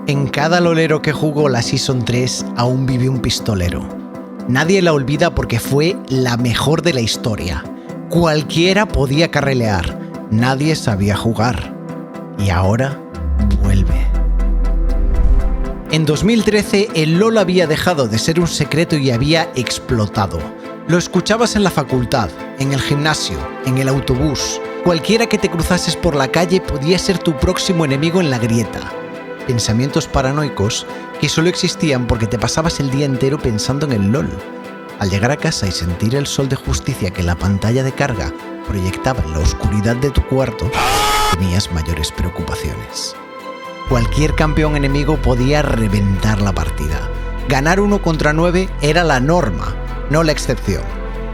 En cada lolero que jugó la Season 3 aún vive un pistolero. Nadie la olvida porque fue la mejor de la historia. Cualquiera podía carrilear, nadie sabía jugar. Y ahora vuelve. En 2013 el LoL había dejado de ser un secreto y había explotado. Lo escuchabas en la facultad, en el gimnasio, en el autobús. Cualquiera que te cruzases por la calle podía ser tu próximo enemigo en la grieta. Pensamientos paranoicos que solo existían porque te pasabas el día entero pensando en el LoL. Al llegar a casa y sentir el sol de justicia que la pantalla de carga proyectaba en la oscuridad de tu cuarto, tenías mayores preocupaciones. Cualquier campeón enemigo podía reventar la partida. Ganar 1 contra 9 era la norma, no la excepción.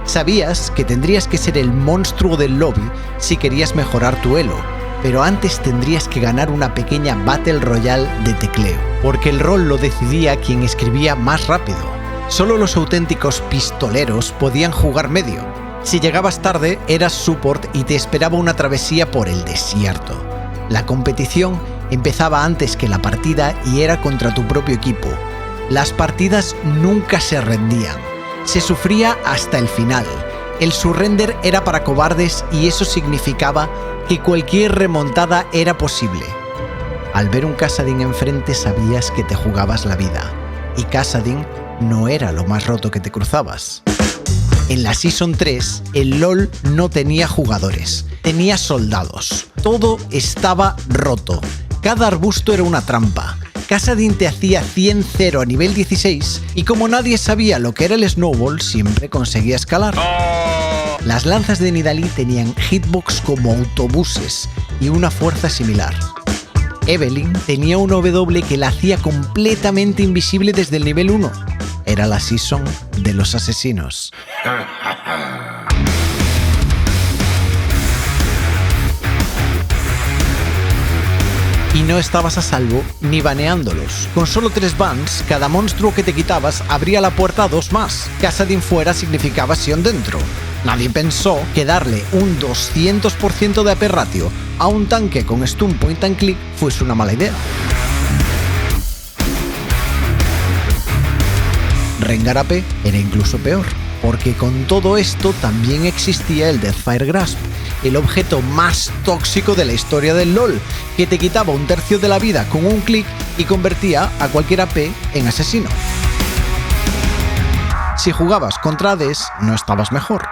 Sabías que tendrías que ser el monstruo del lobby si querías mejorar tu elo, pero antes tendrías que ganar una pequeña Battle Royale de tecleo, porque el rol lo decidía quien escribía más rápido. Solo los auténticos pistoleros podían jugar medio. Si llegabas tarde, eras support y te esperaba una travesía por el desierto. La competición empezaba antes que la partida y era contra tu propio equipo. Las partidas nunca se rendían. Se sufría hasta el final. El surrender era para cobardes y eso significaba que cualquier remontada era posible. Al ver un Kassadin enfrente sabías que te jugabas la vida. Y Kassadin no era lo más roto que te cruzabas. En la Season 3, el LoL no tenía jugadores, tenía soldados. Todo estaba roto. Cada arbusto era una trampa. Kassadin te hacía 100-0 a nivel 16 y como nadie sabía lo que era el snowball, siempre conseguía escalar. Las lanzas de Nidalee tenían hitbox como autobuses y una fuerza similar. Evelynn tenía una W que la hacía completamente invisible desde el nivel 1. Era la Season de los asesinos. Y no estabas a salvo ni baneándolos. Con solo 3 bans, cada monstruo que te quitabas abría la puerta a 2 más. Kassadin fuera significaba Sion dentro. Nadie pensó que darle un 200% de AP ratio a un tanque con stun point and click fuese una mala idea. Rengar AP era incluso peor, porque con todo esto también existía el Deathfire Grasp, el objeto más tóxico de la historia del LoL, que te quitaba 1/3 de la vida con un clic y convertía a cualquier AP en asesino. Si jugabas contra ADs, no estabas mejor.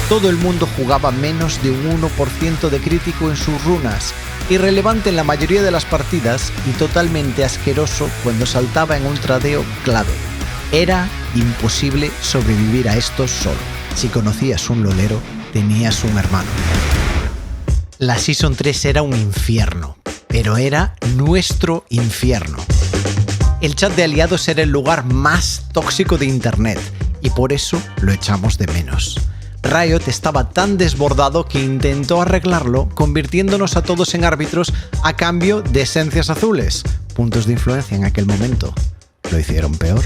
Todo el mundo jugaba menos de un 1% de crítico en sus runas, irrelevante en la mayoría de las partidas y totalmente asqueroso cuando saltaba en un tradeo clave. Era imposible sobrevivir a esto solo. Si conocías un lolero, tenías un hermano. La Season 3 era un infierno, pero era nuestro infierno. El chat de aliados era el lugar más tóxico de internet y por eso lo echamos de menos. Riot estaba tan desbordado que intentó arreglarlo convirtiéndonos a todos en árbitros a cambio de esencias azules, puntos de influencia en aquel momento. Lo hicieron peor.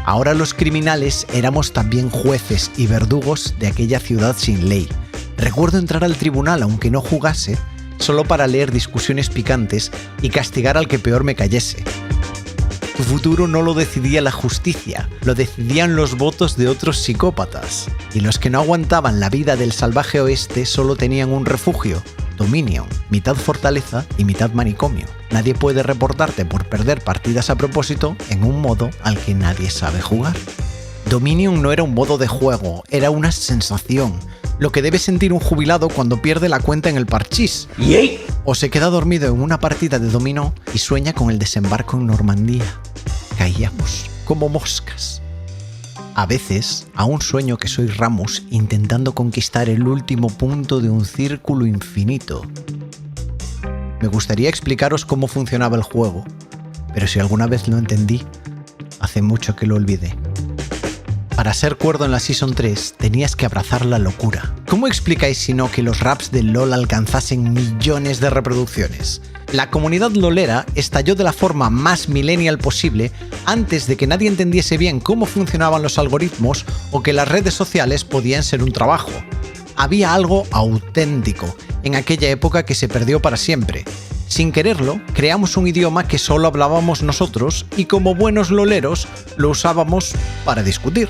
Ahora los criminales éramos también jueces y verdugos de aquella ciudad sin ley. Recuerdo entrar al tribunal aunque no jugase, solo para leer discusiones picantes y castigar al que peor me cayese. Tu futuro no lo decidía la justicia, lo decidían los votos de otros psicópatas. Y los que no aguantaban la vida del salvaje oeste solo tenían un refugio, Dominion, mitad fortaleza y mitad manicomio. Nadie puede reportarte por perder partidas a propósito en un modo al que nadie sabe jugar. Dominion no era un modo de juego, era una sensación. Lo que debe sentir un jubilado cuando pierde la cuenta en el parchís. O se queda dormido en una partida de dominó y sueña con el desembarco en Normandía. Caíamos como moscas. A veces, aún sueño que soy Ramus intentando conquistar el último punto de un círculo infinito. Me gustaría explicaros cómo funcionaba el juego, pero si alguna vez lo entendí, hace mucho que lo olvidé. Para ser cuerdo en la Season 3 tenías que abrazar la locura. ¿Cómo explicáis si no que los raps del LoL alcanzasen millones de reproducciones? La comunidad lolera estalló de la forma más millennial posible antes de que nadie entendiese bien cómo funcionaban los algoritmos o que las redes sociales podían ser un trabajo. Había algo auténtico en aquella época que se perdió para siempre. Sin quererlo, creamos un idioma que solo hablábamos nosotros y como buenos loleros lo usábamos para discutir.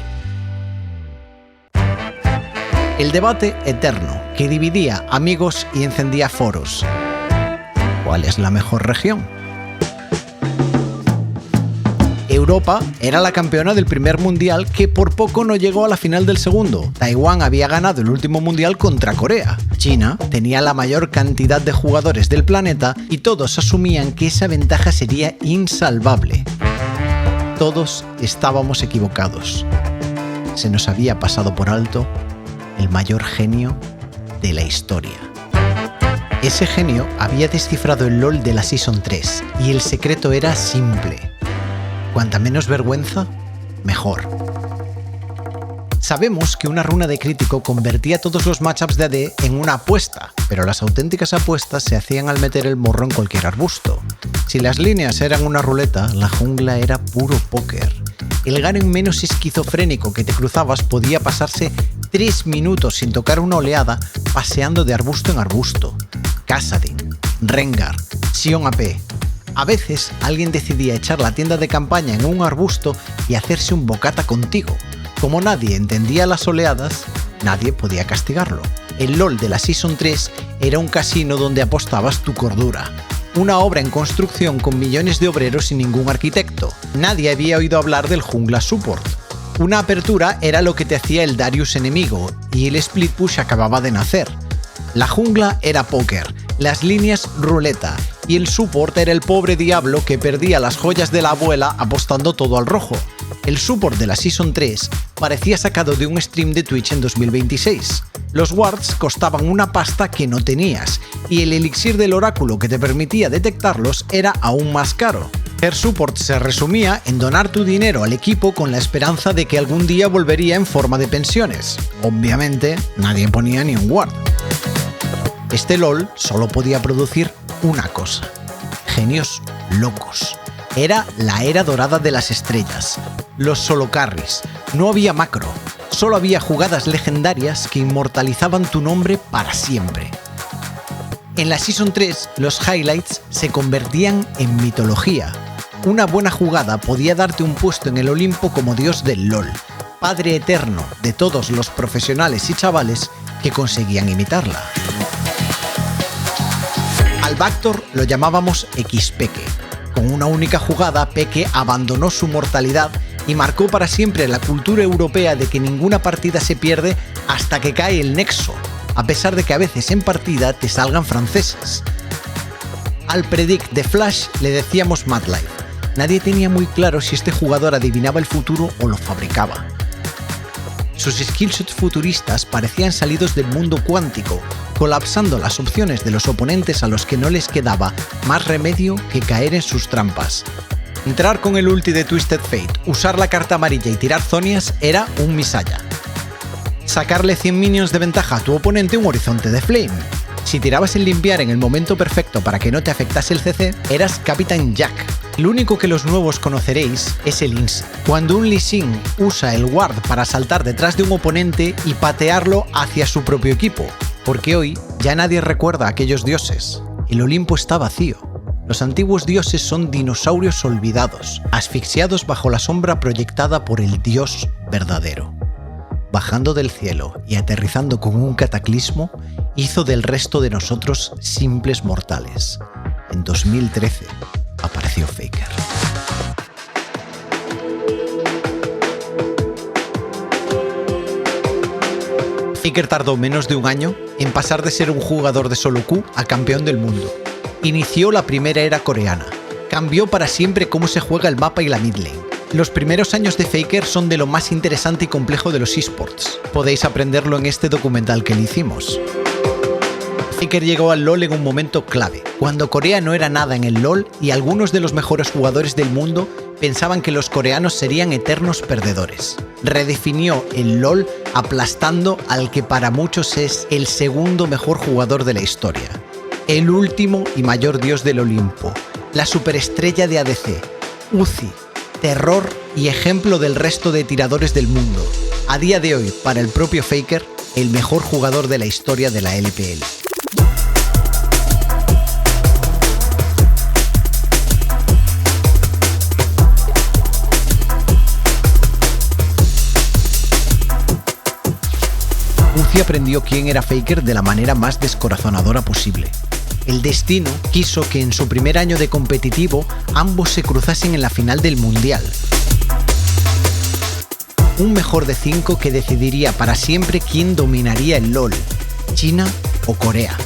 El debate eterno que dividía amigos y encendía foros. ¿Cuál es la mejor región? Europa era la campeona del primer mundial que por poco no llegó a la final del segundo. Taiwán había ganado el último mundial contra Corea. China tenía la mayor cantidad de jugadores del planeta y todos asumían que esa ventaja sería insalvable. Todos estábamos equivocados. Se nos había pasado por alto el mayor genio de la historia. Ese genio había descifrado el LoL de la Season 3 y el secreto era simple. Cuanta menos vergüenza, mejor. Sabemos que una runa de crítico convertía todos los matchups de AD en una apuesta, pero las auténticas apuestas se hacían al meter el morro en cualquier arbusto. Si las líneas eran una ruleta, la jungla era puro póker. El Garen menos esquizofrénico que te cruzabas podía pasarse 3 minutos sin tocar una oleada paseando de arbusto en arbusto. Kassadin, Rengar, Sion AP. A veces alguien decidía echar la tienda de campaña en un arbusto y hacerse un bocata contigo. Como nadie entendía las oleadas, nadie podía castigarlo. El LoL de la Season 3 era un casino donde apostabas tu cordura. Una obra en construcción con millones de obreros y ningún arquitecto. Nadie había oído hablar del jungla support. Una apertura era lo que te hacía el Darius enemigo y el split push acababa de nacer. La jungla era póker, las líneas ruleta y el support era el pobre diablo que perdía las joyas de la abuela apostando todo al rojo. El support de la Season 3 parecía sacado de un stream de Twitch en 2026. Los wards costaban una pasta que no tenías y el elixir del oráculo que te permitía detectarlos era aún más caro. Ser support se resumía en donar tu dinero al equipo con la esperanza de que algún día volvería en forma de pensiones. Obviamente, nadie ponía ni un ward. Este LoL solo podía producir una cosa: genios locos. Era la era dorada de las estrellas, los solo carries. No había macro, solo había jugadas legendarias que inmortalizaban tu nombre para siempre. En la Season 3, los highlights se convertían en mitología. Una buena jugada podía darte un puesto en el Olimpo como dios del LoL, padre eterno de todos los profesionales y chavales que conseguían imitarla. Al Bactor lo llamábamos Xpeke. Con una única jugada, Peke abandonó su mortalidad y marcó para siempre la cultura europea de que ninguna partida se pierde hasta que cae el nexo, a pesar de que a veces en partida te salgan franceses. Al Predict de Flash le decíamos Madlife. Nadie tenía muy claro si este jugador adivinaba el futuro o lo fabricaba. Sus skillshots futuristas parecían salidos del mundo cuántico, colapsando las opciones de los oponentes a los que no les quedaba más remedio que caer en sus trampas. Entrar con el ulti de Twisted Fate, usar la carta amarilla y tirar zonias era un misalla. Sacarle 100 minions de ventaja a tu oponente un horizonte de flame. Si tirabas el limpiar en el momento perfecto para que no te afectase el CC, eras Captain Jack. Lo único que los nuevos conoceréis es el INS. Cuando un Lee Sin usa el ward para saltar detrás de un oponente y patearlo hacia su propio equipo. Porque hoy ya nadie recuerda a aquellos dioses. El Olimpo está vacío. Los antiguos dioses son dinosaurios olvidados, asfixiados bajo la sombra proyectada por el dios verdadero. Bajando del cielo y aterrizando con un cataclismo, hizo del resto de nosotros simples mortales. En 2013 apareció Faker. Faker tardó menos de un año en pasar de ser un jugador de solo Q a campeón del mundo. Inició la primera era coreana. Cambió para siempre cómo se juega el mapa y la mid lane. Los primeros años de Faker son de lo más interesante y complejo de los esports. Podéis aprenderlo en este documental que le hicimos. Faker llegó al LoL en un momento clave, cuando Corea no era nada en el LoL y algunos de los mejores jugadores del mundo pensaban que los coreanos serían eternos perdedores. Redefinió el LoL aplastando al que para muchos es el segundo mejor jugador de la historia. El último y mayor dios del Olimpo, la superestrella de ADC, Uzi, terror y ejemplo del resto de tiradores del mundo. A día de hoy, para el propio Faker, el mejor jugador de la historia de la LPL. Uzi aprendió quién era Faker de la manera más descorazonadora posible. El destino quiso que en su primer año de competitivo ambos se cruzasen en la final del Mundial. Un mejor de 5 que decidiría para siempre quién dominaría el LoL, China o Corea.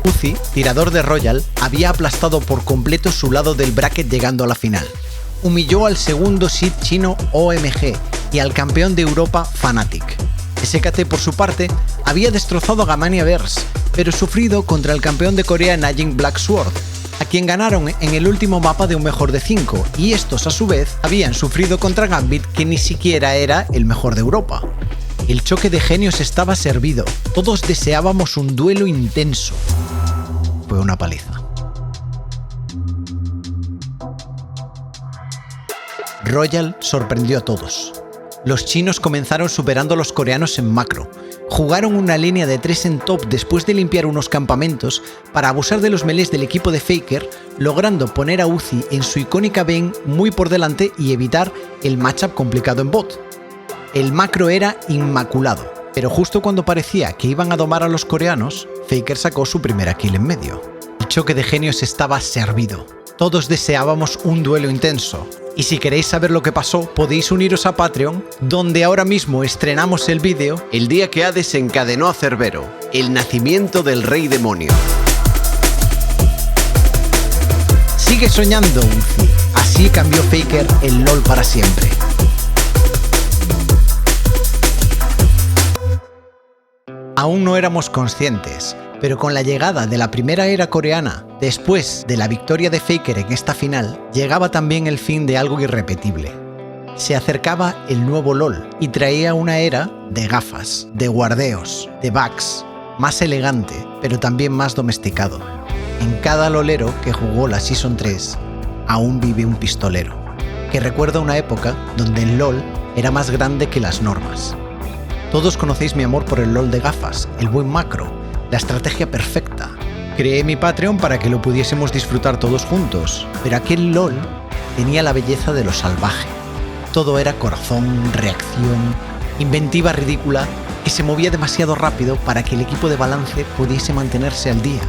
Uzi, tirador de Royal, había aplastado por completo su lado del bracket llegando a la final. Humilló al segundo seed chino OMG y al campeón de Europa Fnatic. SKT, por su parte, había destrozado a Gamania Verse, pero sufrido contra el campeón de Corea Najing Black Sword, a quien ganaron en el último mapa de un mejor de 5, y estos a su vez habían sufrido contra Gambit, que ni siquiera era el mejor de Europa. El choque de genios estaba servido, todos deseábamos un duelo intenso. Fue una paliza. Royal sorprendió a todos. Los chinos comenzaron superando a los coreanos en macro. Jugaron una línea de 3 en top después de limpiar unos campamentos para abusar de los melees del equipo de Faker, logrando poner a Uzi en su icónica Vayne muy por delante y evitar el matchup complicado en bot. El macro era inmaculado, pero justo cuando parecía que iban a domar a los coreanos, Faker sacó su primera kill en medio. El choque de genios estaba servido. Todos deseábamos un duelo intenso. Y si queréis saber lo que pasó, podéis uniros a Patreon, donde ahora mismo estrenamos el vídeo El día que Hades encadenó a Cerbero, el nacimiento del rey demonio. Sigue soñando, Uzi. Así cambió Faker el LoL para siempre. Aún no éramos conscientes, pero con la llegada de la primera era coreana, después de la victoria de Faker en esta final, llegaba también el fin de algo irrepetible. Se acercaba el nuevo LoL y traía una era de gafas, de guardeos, de bugs, más elegante, pero también más domesticado. En cada lolero que jugó la Season 3, aún vive un pistolero, que recuerda una época donde el LoL era más grande que las normas. Todos conocéis mi amor por el LoL de gafas, el buen macro, la estrategia perfecta. Creé mi Patreon para que lo pudiésemos disfrutar todos juntos, pero aquel LoL tenía la belleza de lo salvaje. Todo era corazón, reacción, inventiva ridícula que se movía demasiado rápido para que el equipo de balance pudiese mantenerse al día.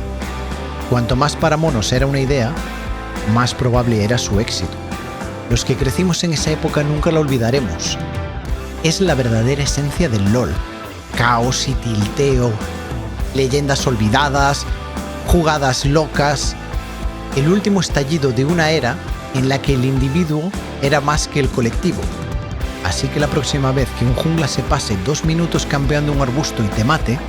Cuanto más para monos era una idea, más probable era su éxito. Los que crecimos en esa época nunca la olvidaremos. Es la verdadera esencia del LoL. Caos y tilteo, leyendas olvidadas, jugadas locas, el último estallido de una era en la que el individuo era más que el colectivo. Así que la próxima vez que un jungla se pase 2 minutos campeando un arbusto y te mate,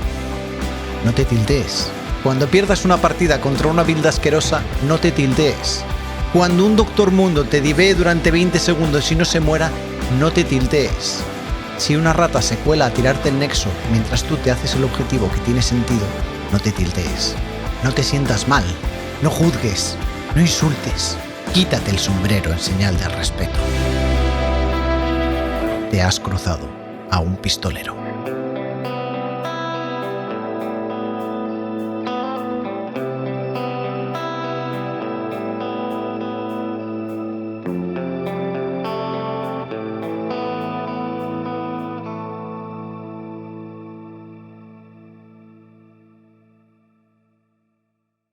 no te tiltees. Cuando pierdas una partida contra una build asquerosa, no te tiltees. Cuando un Doctor Mundo te divee durante 20 segundos y no se muera, no te tiltees. Si una rata se cuela a tirarte el nexo mientras tú te haces el objetivo que tiene sentido, no te tiltees. No te sientas mal, no juzgues, no insultes. Quítate el sombrero en señal de respeto. Te has cruzado a un pistolero.